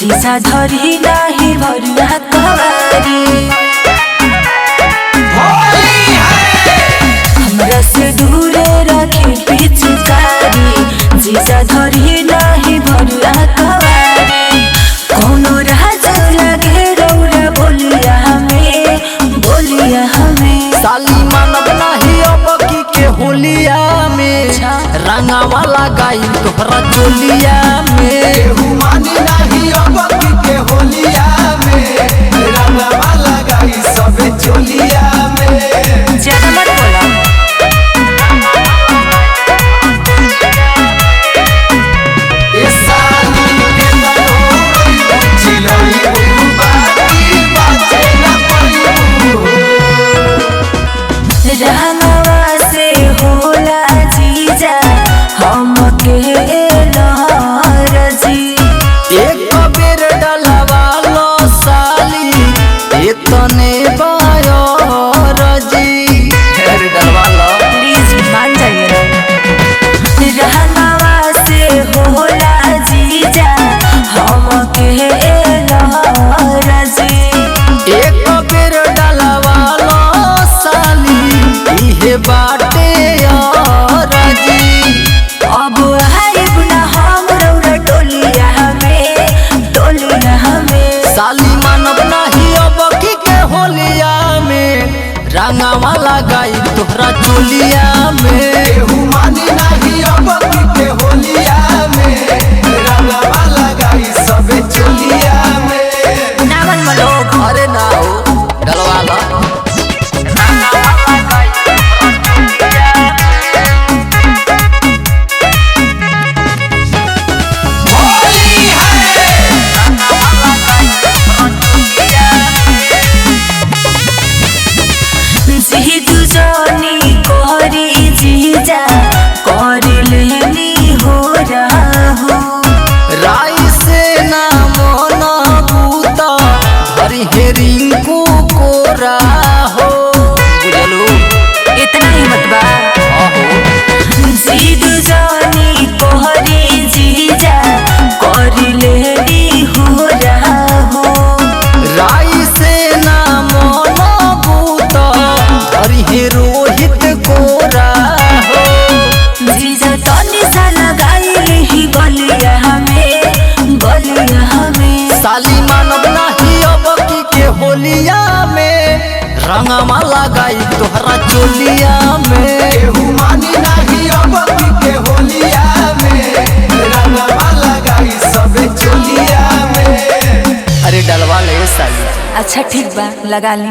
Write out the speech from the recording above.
जीजा धरी नाही भरुआ कवारी हमरा से दूर रखे पिचकारी जीजा धरी नाही भरुआ कवारी कोनो राज लगे रौरा बोलिया हमें साली मानव नाही अब की के होलिया में रंगावा लगाई तोहरा चोलिया में मानी नहीं अब की के होलिया में रंगावा लगाई सब चोलिया में। ज्यादा मत बोला रंगवा से होला जीजा हमके लहरजी एक बेर डलवा लो साली इतने बायरजी डलवा लो प्लीज मान जाइए रंगवा से होला जीजा हमके लहरजी एक बेर डलवा लो साली इहे बाटे राजी अब आइब ना हम रौरा टोलिया हमें साली मानव नहीं अब की के होलिया में रंगावा लगाई तोहरा चोलिया में मानी नहीं अब की के होलिया में रंगावा लगाई सब चोलिया में। नावन मलोग अरे ना हो डलवा लो जीजू जानी कोरी जीजा कोरी लेनी हो रहा राई से ना मोना बूता हरी हेरिंग को कोरा हो बुझलू इतना हिम्मत बा जीजू जानी कोरी जीजा कोरी लेनी हो रहा राई से ना मोना बूता हरी रोहित कोरा हो जीजा तनी सा लगाई ही गलिया हमें साली मानव नहीं अब की के होलिया में रंगावा लगाई तोहरा चोलिया में मानी नहीं अब की के होलिया में रंगावा लगाई सब चोलिया में। अरे डलवा ले साली अच्छा ठीक बा लगा ली।